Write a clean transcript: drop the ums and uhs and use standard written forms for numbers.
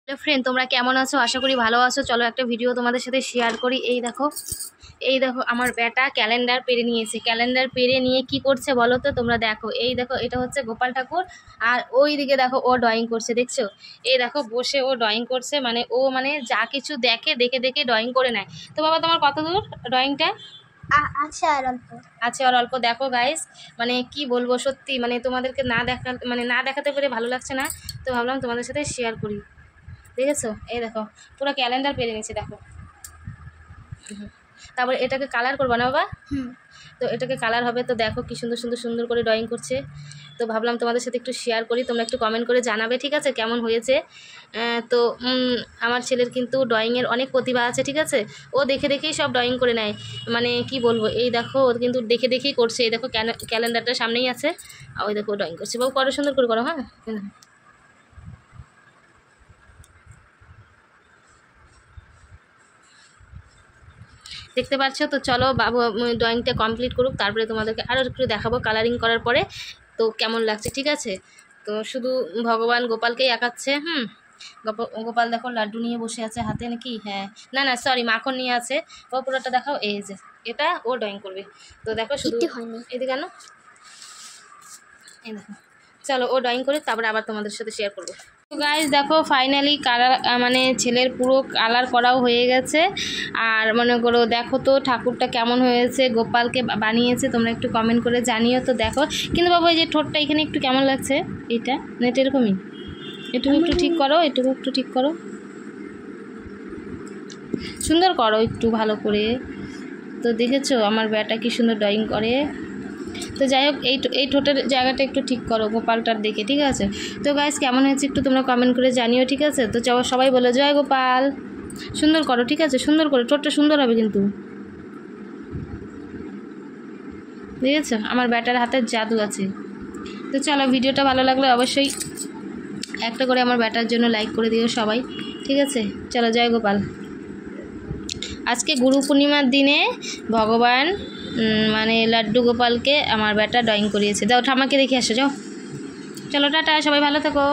Friend তোমরা কেমন আছো? আশা করি ভালো আছো। চলো একটা ভিডিও তোমাদের সাথে শেয়ার করি। এই দেখো আমার বেটা ক্যালেন্ডার পেরে নিয়েছে। ক্যালেন্ডার পেরে নিয়ে কি করছে বলো তো তোমরা? দেখো, এই দেখো, এটা হচ্ছে গোপাল ঠাকুর, আর ওই দিকে দেখো ও ড্রয়িং করছে, দেখছো? এই দেখো বসে ও ড্রয়িং করছে, মানে ও মানে যা কিছু দেখে দেখে দেখে ড্রয়িং করে নেয়। তো বাবা তোমার কত দূর ড্রয়িংটা? আর অল্প। দেখো গাইস, মানে কি বলবো, সত্যি মানে তোমাদেরকে না দেখাতে পেরে ভালো লাগছে না, তো ভাবলাম তোমাদের সাথে শেয়ার করি। দেখেছো? এই দেখো পুরো ক্যালেন্ডার পেরে নিয়েছে, দেখো। তারপরে এটাকে কালার করবো না বাবা? তো এটাকে কালার হবে। তো দেখো কি সুন্দর সুন্দর সুন্দর করে ড্রয়িং করছে। তো ভাবলাম তোমাদের সাথে একটু শেয়ার করি, তোমরা একটু কমেন্ট করে জানাবে, ঠিক আছে, কেমন হয়েছে। তো আমার ছেলের কিন্তু ড্রয়িংয়ের অনেক প্রতিভা আছে, ঠিক আছে। ও দেখে দেখেই সব ড্রয়িং করে নেয়, মানে কি বলবো। এই দেখো ও কিন্তু দেখে দেখেই করছে। এই দেখো ক্যালেন্ডারটা সামনেই আছে, ওই দেখো ড্রয়িং করছে। বাবু করো, সুন্দর করে করো। হ্যাঁ, দেখতে পাচ্ছ তো। চলো বাবু ড্রয়িংটা কমপ্লিট করুক, তারপরে তোমাদেরকে আরও একটু দেখাবো কালারিং করার পরে তো কেমন লাগছে, ঠিক আছে। তো শুধু ভগবান গোপালকেই আঁকাচ্ছে। গোপাল দেখো লাড্ডু নিয়ে বসে আছে হাতে, নাকি? হ্যাঁ, না না সরি, মাখন নিয়ে আছে। ও পুরোটা দেখাও। এই যে এটা ও ড্রয়িং করবে। তো দেখো শুধু এদিকে কেন, এই দেখো। চলো ও ড্রয়িং করে তারপরে আবার তোমাদের সাথে শেয়ার করবো। তো গাইজ দেখো ফাইনালি কালার, মানে ছেলের পুরো কালার করাও হয়ে গেছে। আর মনে করো দেখো তো ঠাকুরটা কেমন হয়েছে, গোপালকে বানিয়েছে, তোমরা একটু কমেন্ট করে জানিও তো। দেখো কিন্তু বাবা, এই যে ঠোঁটটা এখানে একটু কেমন লাগছে, এটা নেট এরকমই, এটুকু একটু ঠিক করো, এটুকু একটু ঠিক করো, সুন্দর করো একটু ভালো করে। তো দেখেছো আমার বেটা কি সুন্দর ড্রয়িং করে। তো যাই হোক, এই ঠোঁটের জায়গাটা একটু ঠিক করো গোপালটার দেখে, ঠিক আছে। তো গাইস কেমন হয়েছে একটু তোমরা কমেন্ট করে জানিও, ঠিক আছে। তো সবাই বলো জয় গোপাল, সুন্দর করো, ঠিক আছে, সুন্দর করে, ঠোঁটটা সুন্দর হবে কিন্তু। ঠিক আছে, আমার ব্যাটার হাতের জাদু আছে। তো চলো, ভিডিওটা ভালো লাগলে অবশ্যই একটা করে আমার ব্যাটার জন্য লাইক করে দিও সবাই, ঠিক আছে। চলো জয় গোপাল। আজকে গুরু পূর্ণিমার দিনে ভগবান মানে লাড্ডু গোপালকে আমার বেটা ড্রয়িং করিয়েছে। যাও ঠাম্মাকে দেখে আসো, যাও। চলো টাটা, সবাই ভালো থেকো।